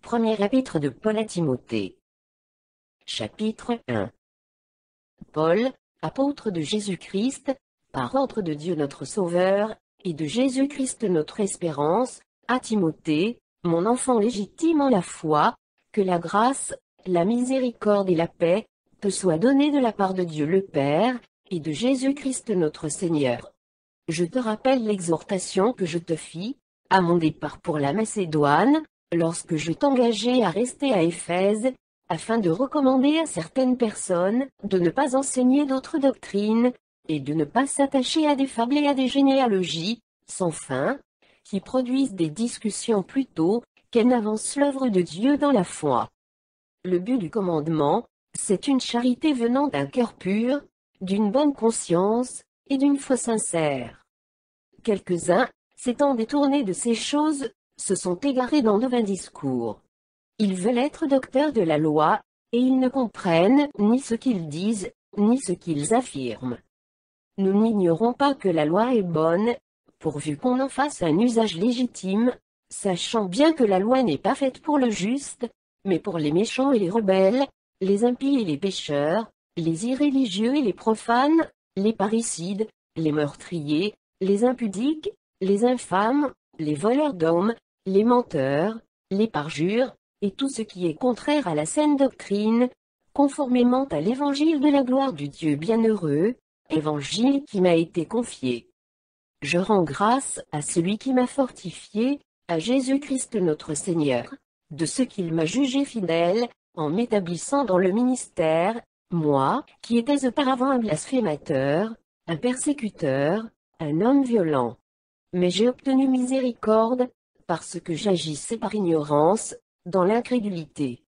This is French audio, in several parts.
Premier épître de Paul à Timothée. Chapitre 1. Paul, apôtre de Jésus-Christ, par ordre de Dieu notre Sauveur, et de Jésus-Christ notre espérance, à Timothée, mon enfant légitime en la foi, que la grâce, la miséricorde et la paix, te soient données de la part de Dieu le Père, et de Jésus-Christ notre Seigneur. Je te rappelle l'exhortation que je te fis, à mon départ pour la Macédoine, lorsque je t'engageai à rester à Éphèse, afin de recommander à certaines personnes de ne pas enseigner d'autres doctrines, et de ne pas s'attacher à des fables et à des généalogies, sans fin, qui produisent des discussions plutôt qu'elles n'avancent l'œuvre de Dieu dans la foi. Le but du commandement, c'est une charité venant d'un cœur pur, d'une bonne conscience, et d'une foi sincère. Quelques-uns, s'étant détournés de ces choses, se sont égarés dans de vains discours. Ils veulent être docteurs de la loi, et ils ne comprennent ni ce qu'ils disent, ni ce qu'ils affirment. Nous n'ignorons pas que la loi est bonne, pourvu qu'on en fasse un usage légitime, sachant bien que la loi n'est pas faite pour le juste, mais pour les méchants et les rebelles, les impies et les pécheurs, les irréligieux et les profanes, les parricides, les meurtriers, les impudiques, les infâmes, les voleurs d'hommes, les menteurs, les parjures, et tout ce qui est contraire à la saine doctrine, conformément à l'évangile de la gloire du Dieu bienheureux, évangile qui m'a été confié. Je rends grâce à celui qui m'a fortifié, à Jésus-Christ notre Seigneur, de ce qu'il m'a jugé fidèle, en m'établissant dans le ministère, moi, qui étais auparavant un blasphémateur, un persécuteur, un homme violent. Mais j'ai obtenu miséricorde, parce que j'agissais par ignorance, dans l'incrédulité.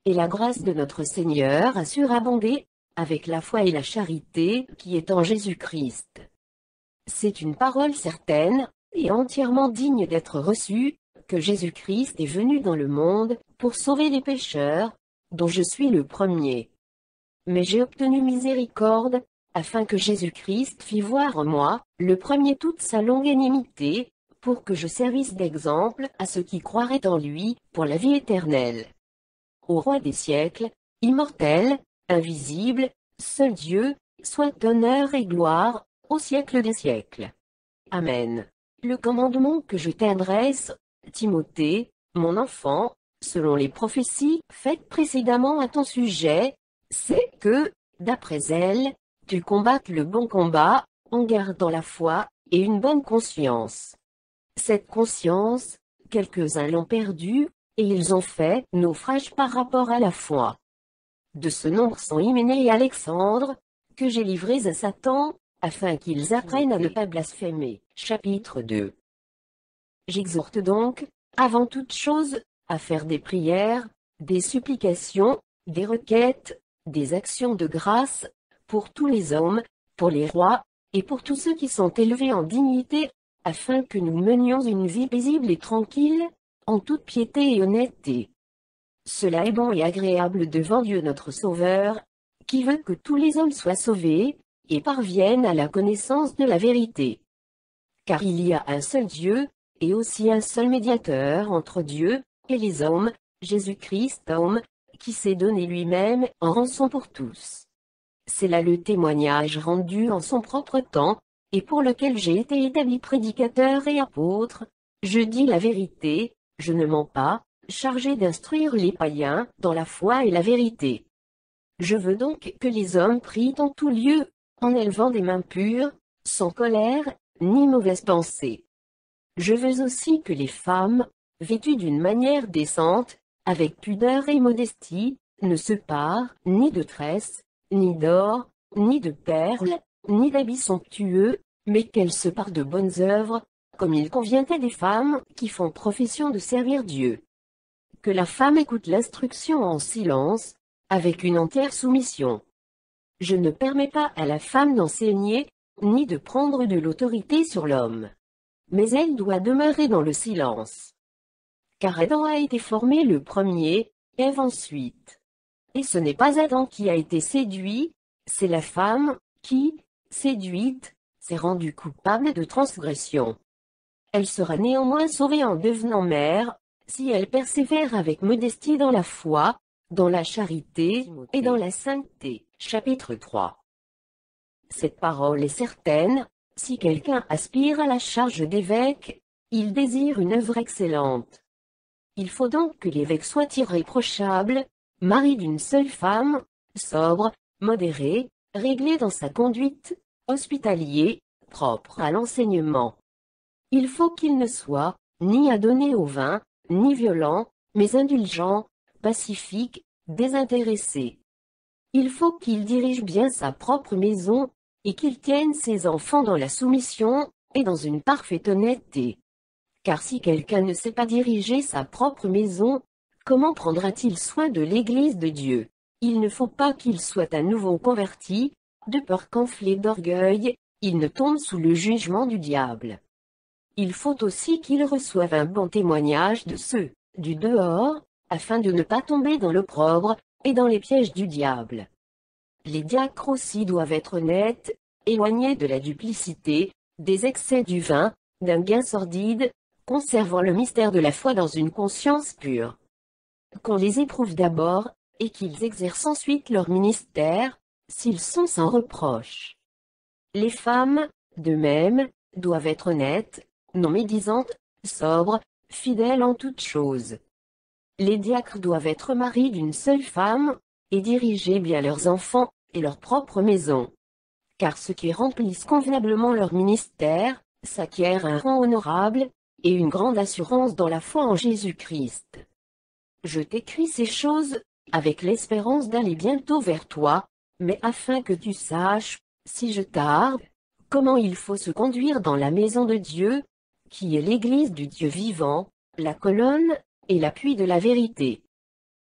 Et la grâce de notre Seigneur a surabondé, avec la foi et la charité qui est en Jésus-Christ. C'est une parole certaine, et entièrement digne d'être reçue, que Jésus-Christ est venu dans le monde, pour sauver les pécheurs, dont je suis le premier. Mais j'ai obtenu miséricorde, afin que Jésus-Christ fît voir en moi, le premier toute sa longanimité, pour que je servisse d'exemple à ceux qui croiraient en lui, pour la vie éternelle. Au roi des siècles, immortel, invisible, seul Dieu, soit honneur et gloire, au siècle des siècles. Amen. Le commandement que je t'adresse, Timothée, mon enfant, selon les prophéties faites précédemment à ton sujet, c'est que, d'après elles, tu combattes le bon combat, en gardant la foi, et une bonne conscience. Cette conscience, quelques-uns l'ont perdue, et ils ont fait naufrage par rapport à la foi. De ce nombre sont Hyménée et Alexandre, que j'ai livrés à Satan, afin qu'ils apprennent à ne pas blasphémer. Chapitre 2. J'exhorte donc, avant toute chose, à faire des prières, des supplications, des requêtes, des actions de grâce, pour tous les hommes, pour les rois, et pour tous ceux qui sont élevés en dignité, afin que nous menions une vie paisible et tranquille, en toute piété et honnêteté. Cela est bon et agréable devant Dieu notre Sauveur, qui veut que tous les hommes soient sauvés, et parviennent à la connaissance de la vérité. Car il y a un seul Dieu, et aussi un seul médiateur entre Dieu et les hommes, Jésus-Christ homme, qui s'est donné lui-même en rançon pour tous. C'est là le témoignage rendu en son propre temps, et pour lequel j'ai été établi prédicateur et apôtre. Je dis la vérité, je ne mens pas, chargé d'instruire les païens dans la foi et la vérité. Je veux donc que les hommes prient en tout lieu, en élevant des mains pures, sans colère, ni mauvaise pensée. Je veux aussi que les femmes, vêtues d'une manière décente, avec pudeur et modestie, ne se parent ni de tresses, ni d'or, ni de perles, ni d'habits somptueux, mais qu'elles se parent de bonnes œuvres, comme il convient à des femmes qui font profession de servir Dieu. Que la femme écoute l'instruction en silence, avec une entière soumission. Je ne permets pas à la femme d'enseigner, ni de prendre de l'autorité sur l'homme. Mais elle doit demeurer dans le silence. Car Adam a été formé le premier, Ève ensuite. Et ce n'est pas Adam qui a été séduit, c'est la femme, qui, séduite, s'est rendue coupable de transgression. Elle sera néanmoins sauvée en devenant mère, si elles persévèrent avec modestie dans la foi, dans la charité, et dans la sainteté. Chapitre 3. Cette parole est certaine, si quelqu'un aspire à la charge d'évêque, il désire une œuvre excellente. Il faut donc que l'évêque soit irréprochable, mari d'une seule femme, sobre, modéré, réglé dans sa conduite, hospitalier, propre à l'enseignement. Il faut qu'il ne soit, ni adonné au vin, ni violent, mais indulgent, pacifique, désintéressé. Il faut qu'il dirige bien sa propre maison, et qu'il tienne ses enfants dans la soumission, et dans une parfaite honnêteté. Car si quelqu'un ne sait pas diriger sa propre maison, comment prendra-t-il soin de l'Église de Dieu? Il ne faut pas qu'il soit à nouveau converti, de peur qu'enflé d'orgueil, il ne tombe sous le jugement du diable. Il faut aussi qu'il reçoive un bon témoignage de ceux du dehors, afin de ne pas tomber dans l'opprobre, et dans les pièges du diable. Les diacres aussi doivent être honnêtes, éloignés de la duplicité, des excès du vin, d'un gain sordide, conservant le mystère de la foi dans une conscience pure. Qu'on les éprouve d'abord, et qu'ils exercent ensuite leur ministère, s'ils sont sans reproche. Les femmes, de même, doivent être honnêtes, non médisantes, sobres, fidèles en toutes choses. Les diacres doivent être maris d'une seule femme, et diriger bien leurs enfants, et leur propre maison. Car ceux qui remplissent convenablement leur ministère, s'acquièrent un rang honorable, et une grande assurance dans la foi en Jésus-Christ. Je t'écris ces choses, avec l'espérance d'aller bientôt vers toi, mais afin que tu saches, si je tarde, comment il faut se conduire dans la maison de Dieu, qui est l'Église du Dieu vivant, la colonne, et l'appui de la vérité.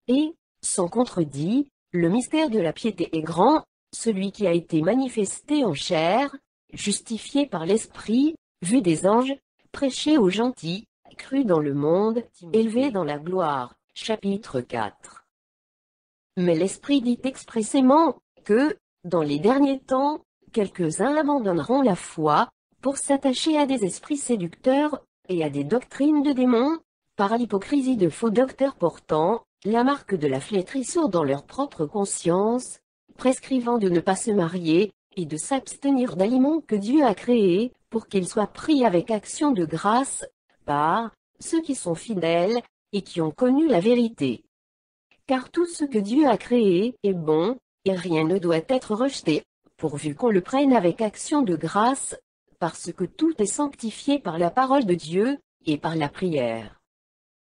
Et, sans contredit, le mystère de la piété est grand, celui qui a été manifesté en chair, justifié par l'Esprit, vu des anges, prêché aux gentils, cru dans le monde, élevé dans la gloire. Chapitre 4. Mais l'Esprit dit expressément, que, dans les derniers temps, quelques-uns abandonneront la foi, pour s'attacher à des esprits séducteurs, et à des doctrines de démons, par l'hypocrisie de faux docteurs portant, la marque de la flétrissure dans leur propre conscience, prescrivant de ne pas se marier, et de s'abstenir d'aliments que Dieu a créés, pour qu'ils soient pris avec action de grâce, par ceux qui sont fidèles, et qui ont connu la vérité. Car tout ce que Dieu a créé est bon, et rien ne doit être rejeté, pourvu qu'on le prenne avec action de grâce, parce que tout est sanctifié par la parole de Dieu, et par la prière.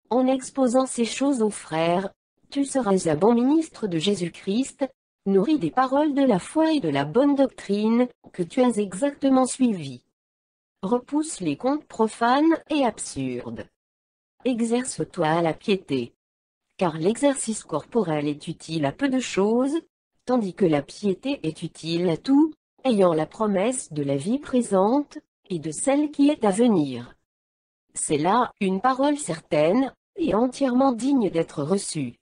En exposant ces choses aux frères, tu seras un bon ministre de Jésus-Christ, nourri des paroles de la foi et de la bonne doctrine, que tu as exactement suivies. Repousse les contes profanes et absurdes. Exerce-toi à la piété. Car l'exercice corporel est utile à peu de choses, tandis que la piété est utile à tout, ayant la promesse de la vie présente, et de celle qui est à venir. C'est là une parole certaine, et entièrement digne d'être reçue.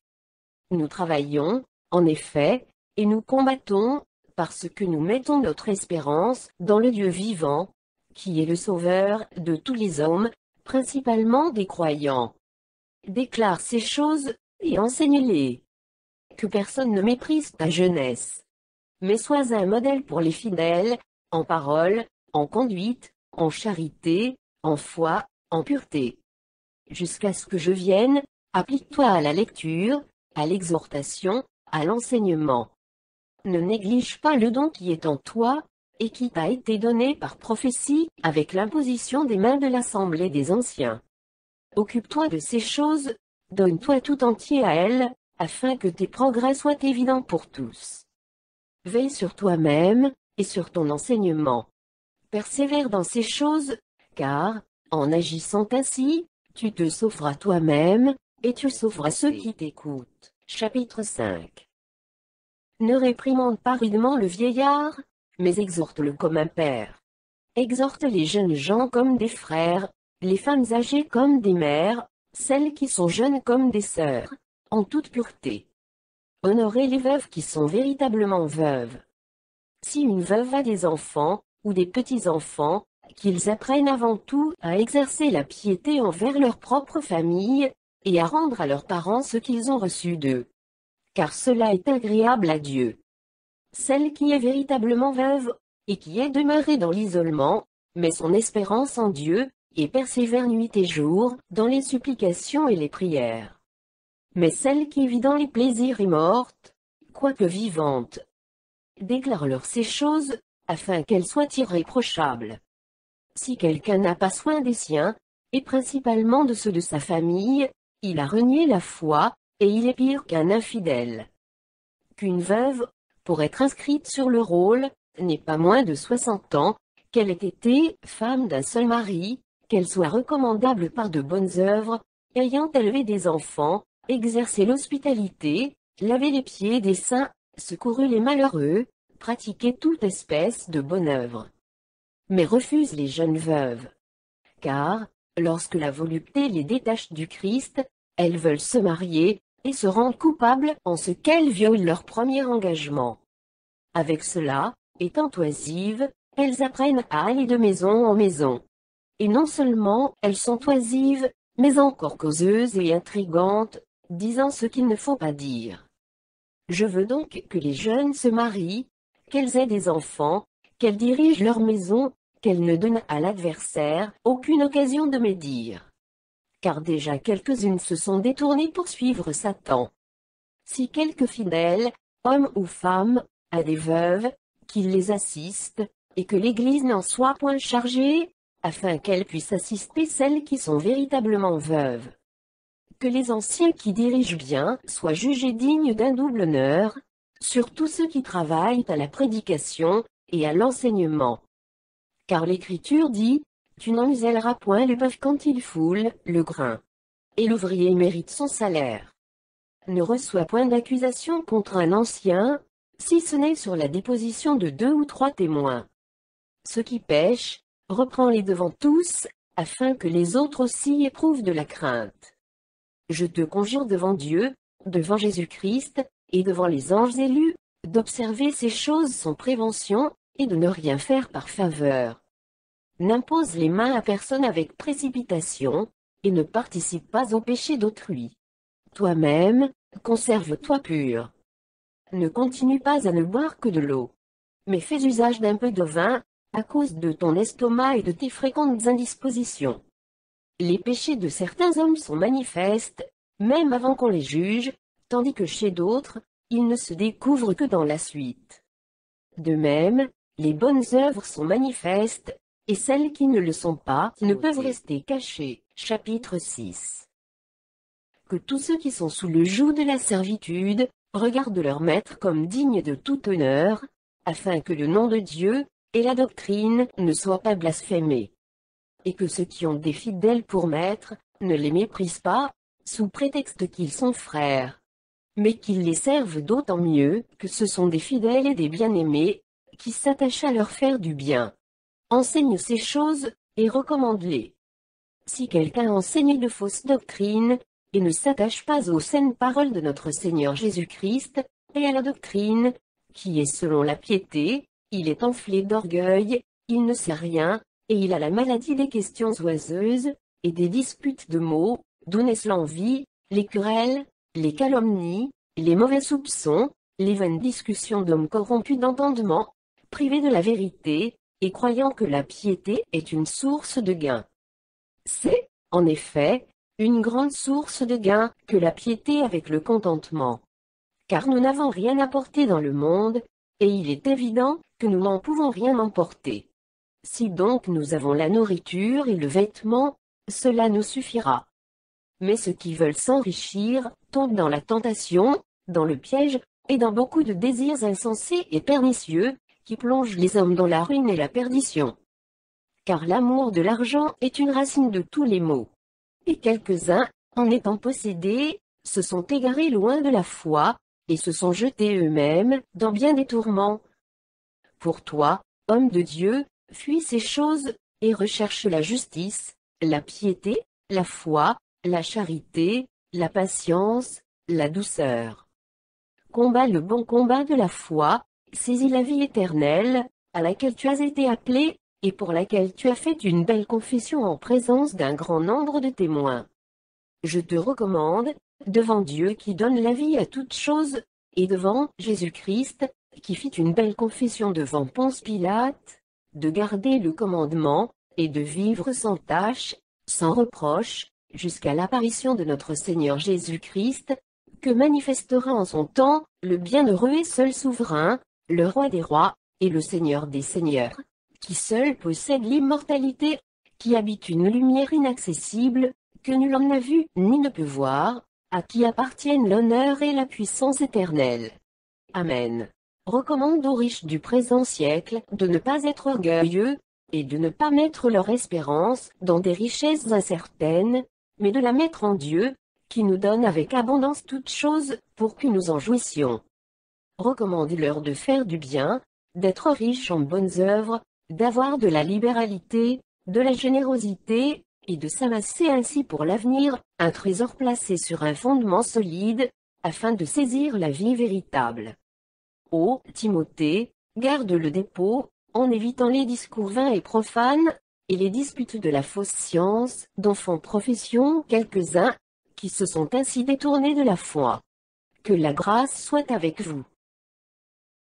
Nous travaillons, en effet, et nous combattons, parce que nous mettons notre espérance dans le Dieu vivant, qui est le Sauveur de tous les hommes, principalement des croyants. Déclare ces choses, et enseigne-les. Que personne ne méprise ta jeunesse. Mais sois un modèle pour les fidèles, en parole, en conduite, en charité, en foi, en pureté. Jusqu'à ce que je vienne, applique-toi à la lecture, à l'exhortation, à l'enseignement. Ne néglige pas le don qui est en toi, et qui t'a été donné par prophétie, avec l'imposition des mains de l'assemblée des anciens. Occupe-toi de ces choses, donne-toi tout entier à elles, afin que tes progrès soient évidents pour tous. Veille sur toi-même, et sur ton enseignement. Persévère dans ces choses, car, en agissant ainsi, tu te sauveras toi-même, et tu sauveras ceux qui t'écoutent. Chapitre 5. Ne réprimande pas rudement le vieillard, mais exhorte-le comme un père. Exhorte les jeunes gens comme des frères, les femmes âgées comme des mères, celles qui sont jeunes comme des sœurs, en toute pureté. Honorez les veuves qui sont véritablement veuves. Si une veuve a des enfants, ou des petits-enfants, qu'ils apprennent avant tout à exercer la piété envers leur propre famille, et à rendre à leurs parents ce qu'ils ont reçu d'eux. Car cela est agréable à Dieu. Celle qui est véritablement veuve, et qui est demeurée dans l'isolement, met son espérance en Dieu, et persévère nuit et jour, dans les supplications et les prières. Mais celle qui vit dans les plaisirs est morte, quoique vivante. Déclare-leur ces choses, afin qu'elles soient irréprochables. Si quelqu'un n'a pas soin des siens, et principalement de ceux de sa famille, il a renié la foi, et il est pire qu'un infidèle. Qu'une veuve, pour être inscrite sur le rôle, n'ait pas moins de 60 ans, qu'elle ait été femme d'un seul mari, qu'elle soit recommandable par de bonnes œuvres, ayant élevé des enfants, exercé l'hospitalité, lavé les pieds des saints, secouru les malheureux, pratiqué toute espèce de bonne œuvre. Mais refuse les jeunes veuves. Car, lorsque la volupté les détache du Christ, elles veulent se marier, et se rendent coupables en ce qu'elles violent leur premier engagement. Avec cela, étant oisives, elles apprennent à aller de maison en maison. Et non seulement elles sont oisives, mais encore causeuses et intrigantes, disant ce qu'il ne faut pas dire. Je veux donc que les jeunes se marient, qu'elles aient des enfants, qu'elles dirigent leur maison, qu'elles ne donnent à l'adversaire aucune occasion de médire. Car déjà quelques-unes se sont détournées pour suivre Satan. Si quelque fidèle, homme ou femme, a des veuves, qu'il les assiste, et que l'Église n'en soit point chargée, afin qu'elle puisse assister celles qui sont véritablement veuves. Que les anciens qui dirigent bien soient jugés dignes d'un double honneur, surtout ceux qui travaillent à la prédication et à l'enseignement. Car l'Écriture dit, tu n'en muselleras point le bœuf quand il foule le grain. Et l'ouvrier mérite son salaire. Ne reçois point d'accusation contre un ancien, si ce n'est sur la déposition de 2 ou 3 témoins. Ceux qui pêchent, reprends-les devant tous, afin que les autres aussi éprouvent de la crainte. Je te conjure devant Dieu, devant Jésus-Christ, et devant les anges élus, d'observer ces choses sans prévention, et de ne rien faire par faveur. N'impose les mains à personne avec précipitation, et ne participe pas au péché d'autrui. Toi-même, conserve-toi pur. Ne continue pas à ne boire que de l'eau. Mais fais usage d'un peu de vin, à cause de ton estomac et de tes fréquentes indispositions. Les péchés de certains hommes sont manifestes, même avant qu'on les juge, tandis que chez d'autres, ils ne se découvrent que dans la suite. De même, les bonnes œuvres sont manifestes, et celles qui ne le sont pas ne peuvent rester cachées. Chapitre 6. Que tous ceux qui sont sous le joug de la servitude, regardent leur maître comme digne de tout honneur, afin que le nom de Dieu, et la doctrine, ne soient pas blasphémés. Et que ceux qui ont des fidèles pour maître, ne les méprisent pas, sous prétexte qu'ils sont frères. Mais qu'ils les servent d'autant mieux que ce sont des fidèles et des bien-aimés, qui s'attachent à leur faire du bien. Enseigne ces choses, et recommande-les. Si quelqu'un enseigne de fausses doctrines, et ne s'attache pas aux saines paroles de notre Seigneur Jésus-Christ, et à la doctrine, qui est selon la piété, il est enflé d'orgueil, il ne sait rien, et il a la maladie des questions oiseuses, et des disputes de mots, d'où naissent l'envie, les querelles, les calomnies, les mauvais soupçons, les vaines discussions d'hommes corrompus d'entendement, privés de la vérité, et croyant que la piété est une source de gain. C'est, en effet, une grande source de gain que la piété avec le contentement. Car nous n'avons rien apporté dans le monde, et il est évident que nous n'en pouvons rien emporter. Si donc nous avons la nourriture et le vêtement, cela nous suffira. Mais ceux qui veulent s'enrichir tombent dans la tentation, dans le piège, et dans beaucoup de désirs insensés et pernicieux, qui plongent les hommes dans la ruine et la perdition. Car l'amour de l'argent est une racine de tous les maux. Et quelques-uns, en étant possédés, se sont égarés loin de la foi, et se sont jetés eux-mêmes dans bien des tourments. Pour toi, homme de Dieu, fuis ces choses, et recherche la justice, la piété, la foi, la charité, la patience, la douceur. Combat le bon combat de la foi, saisis la vie éternelle, à laquelle tu as été appelé, et pour laquelle tu as fait une belle confession en présence d'un grand nombre de témoins. je te recommande, devant Dieu qui donne la vie à toutes choses, et devant Jésus-Christ, qui fit une belle confession devant Ponce Pilate, de garder le commandement, et de vivre sans tâche, sans reproche, jusqu'à l'apparition de notre Seigneur Jésus-Christ, que manifestera en son temps, le bienheureux et seul souverain, le roi des rois, et le Seigneur des seigneurs, qui seul possède l'immortalité, qui habite une lumière inaccessible, que nul en n'a vu ni ne peut voir, à qui appartiennent l'honneur et la puissance éternelle. Amen. Recommande aux riches du présent siècle de ne pas être orgueilleux, et de ne pas mettre leur espérance dans des richesses incertaines, mais de la mettre en Dieu, qui nous donne avec abondance toutes choses, pour que nous en jouissions. Recommande-leur de faire du bien, d'être riches en bonnes œuvres, d'avoir de la libéralité, de la générosité, et de s'amasser ainsi pour l'avenir, un trésor placé sur un fondement solide, afin de saisir la vie véritable. Ô Timothée, garde le dépôt, en évitant les discours vains et profanes, et les disputes de la fausse science, dont font profession quelques-uns, qui se sont ainsi détournés de la foi. Que la grâce soit avec vous.